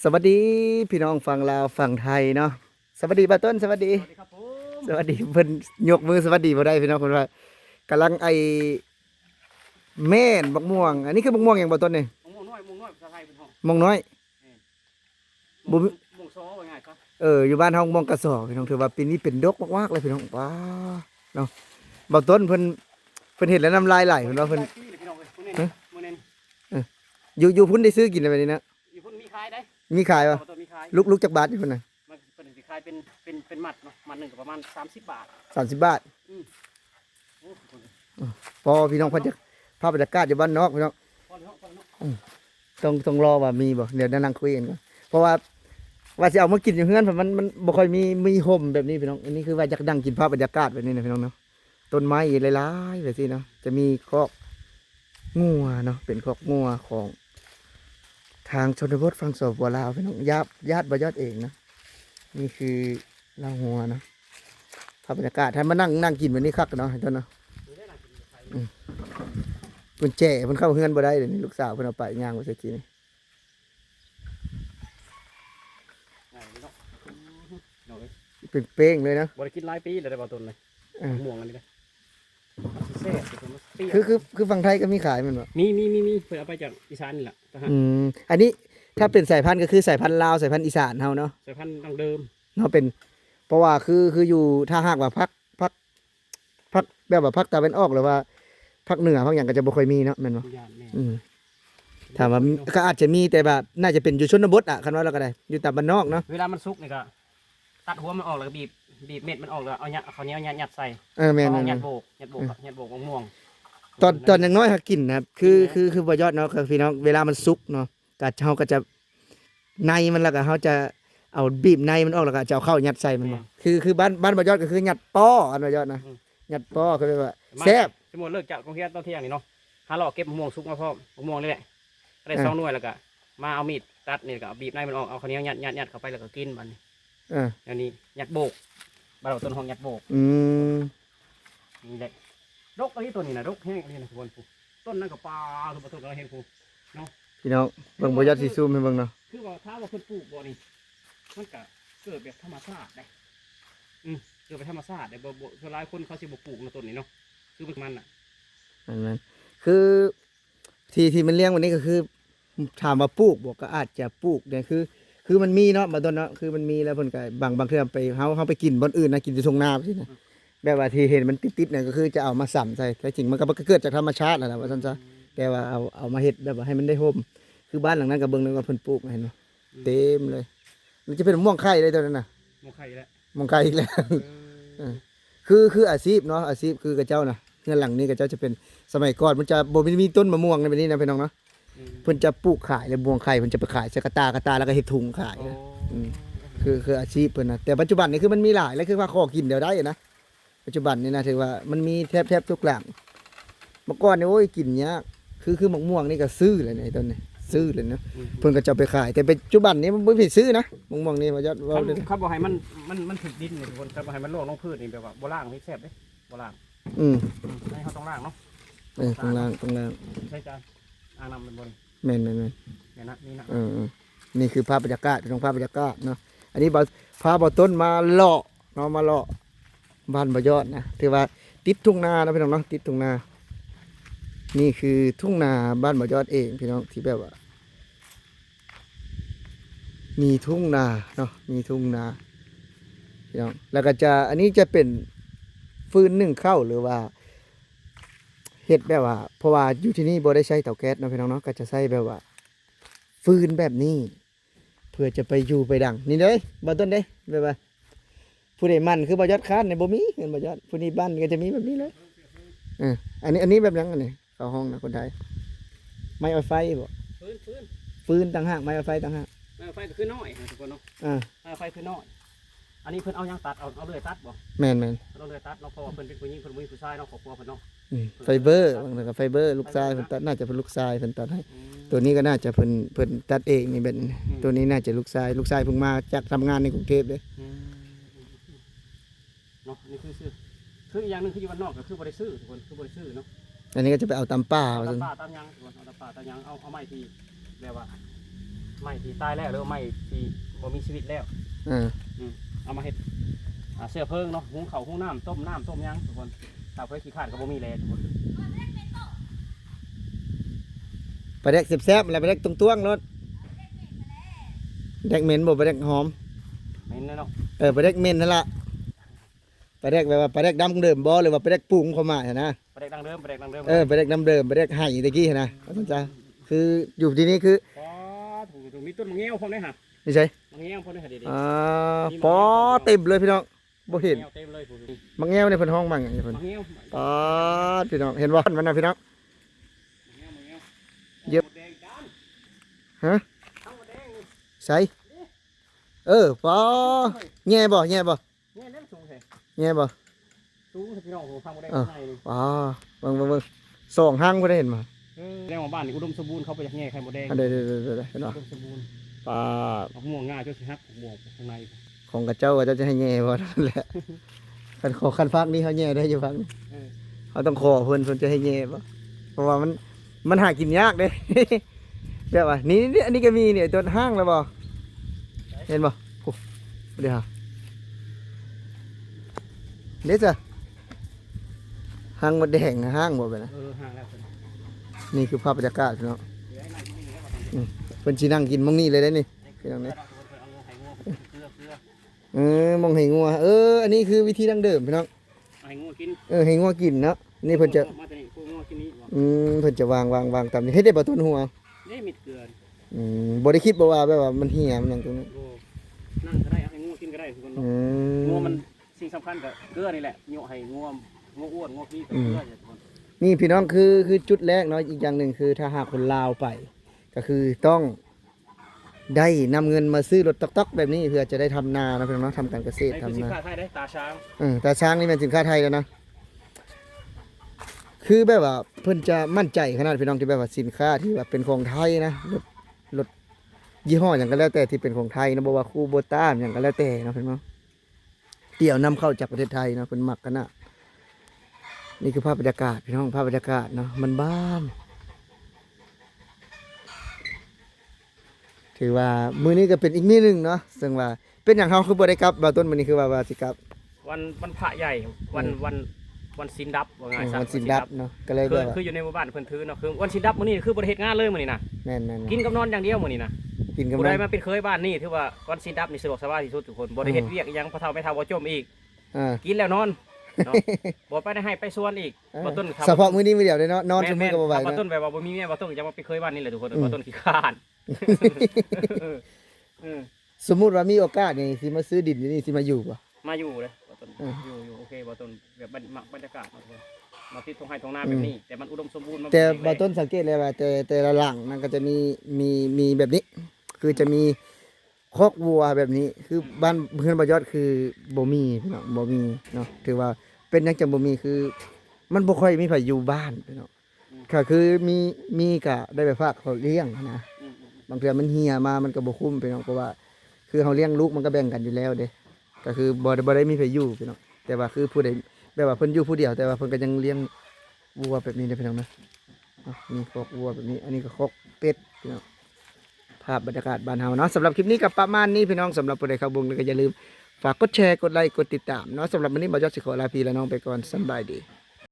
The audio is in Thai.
สวัสดีพี่น้องฝั่งลาวฝั่งไทยเนาะสวัสดีป้าต้นสวัสดีสวัสดีครับผม สวัสดีเพิ่นยกมือสวัสดีบ่ได้พี่น้องเพิ่นว่ากำลังแม่นบักม่วงอันนี้คือบักม่วงหยังบ่ต้นนี่มงน้อยภาษาไทยเป็นห้องม่วงน้อยมงบ่มีมงซ้อว่าไงครับอยู่บ้านเฮาม่วงกระสอบพี่น้องถือว่าปีนี้เป็นดกมากๆเลยพี่น้องว้าเนาะบ่ต้นเพิ่นเห็นแล้วน้ำลายไหลเพิ่นว่าเพิ่น หลายปีเลยพี่น้องเลยมื้อนี้เอออยู่พุ่นได้ซื้อกินอะไรแบบนี้นะอยู่พุ่นมีขายได้มีขายป่ะตัวมีขายลูกจักบาทอยู่พุ่นน่ะมันเป็นสิขายเป็นมัดเนาะมัดหนึ่งก็ประมาณ30 บาท30 บาทอืมโอ้คนพอพี่น้องเพิ่นจะภาพบรรยากาศอยู่บ้านนอกพี่น้อง พอเนาะพอเนาะต้องรอว่ามีบ่เดี๋ยวนั่งคุยกันก่อนเพราะว่าสิเอามากินอยู่เฮือนเพราะมันบ่ค่อยมีห่มแบบนี้พี่น้องอันนี้คือว่าอยากดังกินภาพบรรยากาศแบบนี้นะพี่น้องเนาะต้นไม้หลายๆแบบนี้เนาะจะมีคอกงัวเนาะเป็นคอกงัวของทางชนบทฝั่งสปปลาวพี่น้องญาติบ่ยอดเองนะนี่คือลาวหัวเนาะภาพบรรยากาศถ้ามานั่งกินแบบนี้คักเนาะเห็นต้นเนาะเพิ่นแจ้เพิ่นเข้าเฮือนบ่ได้เดี๋ยวนี้ลูกสาวเพิ่นเอาไปย่างไว้สักทีนี่ เป็นเป้งเลยนะ บริกินหลายปีเลยได้บ่ต้นเลยม่วงอันนี้เลยแซ่บเปรี้ยวคือฝั่งไทยก็มีขายมันบ่มีเพิ่นเอาไปจากอีสานนี่แหละนะฮะอันนี้ถ้าเป็นสายพันธุ์ก็คือสายพันธุ์ลาวสายพันธุ์อีสานเฮาเนาะสายพันธุ์ดั้งเดิมเนาะเป็นเพราะว่าคืออยู่ถ้าหากว่าพักแบบว่าพักตะวันออกหรือว่าพักเหนือพักหยังก็จะบ่ค่อยมีเนาะแม่นบ่ย่านแม่ถามว่าก็อาจจะมีแต่แบบน่าจะเป็นอยู่ชนบทอ่ะคันว่าเราก็ได้อยู่ตามบ้านนอกเนาะเวลามันสุกนี่ก็ตัดหัวมันออกแล้วก็บีบเม็ดมันออกแล้วเอาข้าวเหนียวยัดใส่แม่นยัดโบกม่วงตอนอย่างน้อยหากินนะครับคือบ่ยอดเนาะคือพี่น้องเวลามันสุกเนาะก็เฮาก็จะในมันแล้วก็เฮาจะเอาบีบในมันออกแล้วก็จะเอาเข้ายัดใส่มันบ่คือบ้านบ่ยอดก็คือยัดป้ออันบ่ยอดนะยัดป้อคือว่าแซ่บสมมุติเลิกจากโรงเรียนตอนเที่ยงนี่เนาะหาเลาะเก็บมะม่วงสุกมาพร้อมมะม่วงนี่แหละได้2 หน่วยแล้วก็มาเอามีดตัดนี่ก็บีบในมันออกเอาข้าวเหนียวยัดเข้าไปแล้วก็กินมันอันนี้ยัดโบกบ้านเราต้นหอมยัดโบกนี่แหละรกอันนี้ตัวนี้นะรกแห้งอันนี้นะทุกคนต้นนั่นก็ปลาทุกต้นเราเห็นเนาะพี่น้องเบิ่งบ่ยอดสิซูมให้เบิ่งเนาะคือว่าถ้าว่าเพิ่นปลูกบ่นี่มันก็เกิดแบบธรรมชาติได้เกิดแบบธรรมชาติได้บ่หลายคนเขาสิบ่ปลูกนะต้นนี้เนาะคือมันน่ะมันคือที่มันเลี้ยงวันนี้ก็คือถามว่าปลูกบอกก็อาจจะปลูกเนี่ยคือมันมีเนาะบางต้นเนาะคือมันมีแล้วเพิ่นก็บางเทื่อไปเฮาไปกินบ่อนอื่นนะกินที่ทุ่งนาซี่นะแบบว่าที่เห็นมันติดๆเนี่ยก็คือจะเอามาสำใส่แต่จริงมันก็เกิดจากธรรมชาตินั่นแหละว่าซั่นซะแต่ว่าเอามาเฮ็ดแบบว่าให้มันได้ห่มคือบ้านหลังนั้นก็เบิ่งนึงว่าเพิ่นปลูกเห็นบ่เต็มเลยมันจะเป็นม่วงไข่เลยตอนนั้นน่ะม่วงไข่แล้วม่วงไข่อีกแล้วคืออาชีพเนาะอาชีพคือกระเจ้านะเงินหลังนี้กระเจ้าจะเป็นสมัยก่อนมันจะบ่มีต้นมะม่วงในแบบนี้นะพี่น้องเนาะเพิ่นจะปลูกขายเลยม่วงไข่เพิ่นจะไปขายใส่กระตแล้วก็เฮ็ดถุงขายคืออาชีพเพิ่นนะแต่ปัจจุบันนี้คือมันมีหลายแล้วคือว่าขอกินเดี๋ยวได้นะปัจจุบันนี้นะถือว่ามันมีแทบทุกหลังเมื่อก่อนนี่โอ้ยกินยากคือมะม่วงนี่ก็ซื้อเลยในต้นนี้ซื้อเลยเนาะเพิ่นก็จะไปขายแต่ปัจจุบันนี้มันบ่ผิดซื้อนะมะม่วงนี่ว่ายอดว่าเขาบอกให้มันถึกดินนี่ทุกคนเขาบอกให้มันโลกลงพืชนี่แบบว่าบ่ล่างให้แซ่บเด้บ่ล่างให้เขาต้องล่างเนาะต้องล่างใช่จ้ะอ่างน้ำมันบนแม่นเนี่ยนะนี่นะนี่คือภาพบรรยากาศตรงภาพบรรยากาศเนาะอันนี้พาบ่ต้นมาเลาะเนาะมาเลาะบ้านบ่ยอดนะถือว่าติดทุ่งนานะพี่น้องเนาะติดทุ่งนานี่คือทุ่งนาบ้านบ่ยอดเองพี่น้องที่แบบว่ามีทุ่งนาเนาะมีทุ่งนาพี่น้องแล้วก็จะอันนี้จะเป็นฟืนนึ่งข้าวหรือว่าเฮ็ดแบบว่าเพราะว่าอยู่ที่นี่บ่ได้ใช้เตาแก๊สเนาะพี่น้องเนาะก็จะใช้แบบว่าฟืนแบบนี้เพื่อจะไปอยู่ไปดังนี่เด้บ่ต้นเด้แบบว่าผู้ใดมันคือบ่ยอดค้านในบ่มีเห็นบ่ยอดผู้นี้บ้านก็จะมีแบบนี้เลยอันนี้แบบยังอันนี้เข้าห้องนะคนไทยไม้ไฟฟ้าบ่ฟืนต่างหากไม้ไฟต่างหากไม้ไฟก็คือน้อยทุกคนเนาะไม้ไฟคือน้อยอันนี้เพิ่นเอายังตัดเอาเลยตัดบ่แม่นเอาเลยตัดเนาะเพราะว่าเพิ่นเป็นผู้หญิงเพิ่นมีผู้ชายเนาะครอบครัวเพิ่นเนาะไฟเบอร์บางทีก็ไฟเบอร์ลูกชายเพิ่นตัดน่าจะเป็นลูกชายเพิ่นตัดให้ตัวนี้ก็น่าจะเพิ่นตัดเองนี่เป็นตัวนี้น่าจะลูกชายเพิ่งมาจากทำงานในกรุงเทพเด้เนาะนี่คืออีกอย่างนึงคืออยู่บ้านนอกก็คือบ่ได้ซื้อทุกคนคือบ่ได้ซื้อเนาะอันนี้ก็จะไปเอาตามป่าตามป่าตามยังเอาตามป่าตามยังเอาไม้ที่แบบว่าไ ไม้ที่ตายแล้วหรือว่าไม้ที่บ่มีชีวิตแล้ว อ่า เอามาเฮ็ดเสื้อเพิงเนาะหุงข้าวหุงน้ำต้มหยังทุกคนถ้าเพื่อขี้ขาดก็บ่มีแล้วทุกคน ปลาแดกแซ่บๆอะไรปลาแดกตวงๆรสแดกเหม็นบ่ปลาแดกหอม เห็นแล้วเนาะ ปลาแดกเหม็นนั่นล่ะปลาแดกแบบว่าปลาแดกดำเดิมบ่หรือว่าปลาแดกปรุงเข้ามาหั่นนะ ปลาแดกดังเดิมปลาแดกดังเดิม ปลาแดกน้ำเดิมปลาแดกไห่ตะกี้หั่นนะว่าซั่นจ้ะคืออยู่ที่นี่คือ ปอถูกมีต้นมะเงี้ยวพร้อมเลยฮะ นี่ใช่ มะเงี้ยวพร้อมเลยฮะดี ปอเต็มเลยพี่น้องบ่เห็น มะเงี้ยวเต็มเลยผู้ดู มังแง้วในเพิ่นห้องบังอย่างนี้เพิ่น มะเงี้ยว ปอพี่น้องเห็นบ่มันนะพี่น้อง มะเงี้ยว เย็บ หมดแดงจาน ฮะ ทั้งหมดแดงนี่ ใส่ปอแง่บ่ เนี่ยเล่นสูงแท้ แง่บ่ สูงพี่น้องผมฟังบ่ได้ เออ ข้างในนี่ ปอเบิ่งสองห้างบ่ได้เห็นมา แดงของบ้านนี่อุดมสมบูรณ์เขาไปจากแง่ไข่มดแดง อันเด้เห็นบ่ อุดมสมบูรณ์ ปา เอาม่วงง่ายจนสิฮักม่วงข้างใน ของกระเจ้าจะให้แง่บ่นั่นแหละคันขอคันฟักนี้เขาแง่ได้อยู่ฟักนี้ เออ เขาต้องขอเพิ่นจะให้แง่บ่เพราะว่ามันหากินยากเด้ แบบว่านี่อันนี้ก็มีเนี่ยต้นห้างแล้วบ่เห็นบ่โอ้เดี๋ยวหาเด็ดจ้ะห้างมดแดงนะห้างบ่ไปนะ ห่างแล้วเพิ่น นี่คือภาพบรรยากาศพี่น้อง เดี๋ยวให้นั่งกินแล้วก็ทำ เพิ่นสินั่งกินมองนี่เลยได้นี่ พี่น้องเนี่ย เอางูไข่งูเกลือ มองให้งัวอันนี้คือวิธีดั้งเดิมพี่น้อง เอาให้งูกิน ให้งัวกินเนาะนี่เพิ่นจะ มาแต่นี่พวกงูกินนี่บ่ เพิ่นจะวางตามนี้ให้ได้บ่ต้นหัว นี่มิดเกลือ บ่ได้คิดบ่ว่าแบบว่ามันเหี่ยมันหยังตรงนี้ โอ้นั่งก็ได้เอาให้งูกินก็ได้ทุกคน อื เนาะงู ม มันสิ่งสำคัญกับเกลือนี่แหละโยให้งูอ้วนงูขี้กับเกลือเนี่ยทุกคน นี่พี่น้องคือจุดแรกเนาะอีกอย่างหนึ่งคือถ้าหากคนลาวไป ก็คือต้องได้นำเงินมาซื้อรถต๊อกๆแบบนี้เพื่อจะได้ทำนานะพี่น้องเนาะทำการเกษตร ไอ้คือ ทำ สิน นา ค้าไทยได้ตาช้าง แต่ช้างนี่เป็นสินค้าไทยแล้วนะคือแบบว่าเพิ่นจะมั่นใจขนาดพี่น้องที่แบบว่าสินค้าที่แบบเป็นของไทยนะรถยี่ห้ออย่างก็แล้วแต่ที่เป็นของไทยนะบ่ว่าคูโบต้าอย่างก็แล้วแต่เนาะพี่น้องเดี่ยวนำเข้าจากประเทศไทยเนาะเพิ่นมักกันนะนี่คือภาพบรรยากาศพี่น้องภาพบรรยากาศเนาะมันบ้านถือว่ามื้อนี้ก็เป็นอีกมื้อหนึงเนาะซึ่งว่าเป็นอย่างเฮาคือบ่ได้กลับบ่าวต้นมื้อนี้คือว่าสิกลับ วันพระใหญ่วันสินดับว่าไง วันสินดับเนาะก็เลย คื แบ อบ ว่า คืออยู่ในหมู่บ้านเพิ่นถือเนาะคือวันสินดับมื้อนี้คือบริเฮ็ดงานเลยมื้อนี้นะ แม่นๆ กินกับนอนอย่างเดียวมื้อนี้นะ กินกับ ผู้ น้ ใด อง มาเป็นเคยบ้านนี่ถือว่าวันสินดับนี่สะดวกสบายที่สุดทุกคนบริเฮ็ดเวียกอิหยังพอเฒ่าไม่เฒ่าบ่จมอีก อ่า กินแล้วนอนเนาะบ่ไปได้ให้ไปสวนอีกบ่ต้น เฉพาะมื้อนี้มื้อเดียวเลยเนาะนอนชั่วโมงก็บ่ไหว บ่ เนาะ ต้นแบบว่าบ่มีเมียบ่ต้นจะมาเป็นเคยบ้านนี่แหละทุกคนบ่ต้นขี้ข้านเออ สมมุติว่ามีโอกาสนี่สิมาซื้อดินอยู่นี่สิมาอยู่บ่ มาอยู่เลยบ่ต้น อืม อยู่โอเคบ่ต้นแบบบรรยากาศมาที่ทงไห้ทงนาแบบนี้ แต่มันอุดมสมบูรณ์มัน แต่ เป็น บ่ต้นสังเกตเลยว่าแต่ละหลังมันก็จะมีแบบนี้ คือจะมีคอกวัวแบบนี้ คือบ้านเพื่อนบ่ยอดคือบ่มีพี่น้องบ่มีเนาะถือว่าเป็นหยังจังบ่มีคือ มันบ่ค่อยมีไผอยู่บ้านพี่น้องก็คือมีก็ได้ไปฝากเขาเลี้ยงนะ อืม บางเทื่อมันเหี่ยมามันก็บ่คุ้มพี่น้องเพราะว่า คือเฮาเลี้ยงลูกมันก็แบ่งกันอยู่แล้วเด้ก็คือบ่ได้มีไผอยู่พี่น้องแต่ว่าคือผู้ใดแบบว่าเพิ่นอยู่ผู้เดียวแต่ว่าเพิ่นก็ยังเลี้ยงวัวแบบนี้เด้อพี่น้องนะมีคอกวัวแบบนี้ อันนี้ก็คอกเป็ดพี่น้องภาพบรรยากาศบ้านเฮาเนาะสำหรับคลิปนี้ก็ประมาณนี้พี่น้องสำหรับผู้ใดเข้าเบิ่งก็อย่าลืมฝากกดแชร์กดไลค์กดติดตามเนาะสำหรับวันนี้บ่ยอดสิขอลาพี่และน้องไปก่อนสำบายดี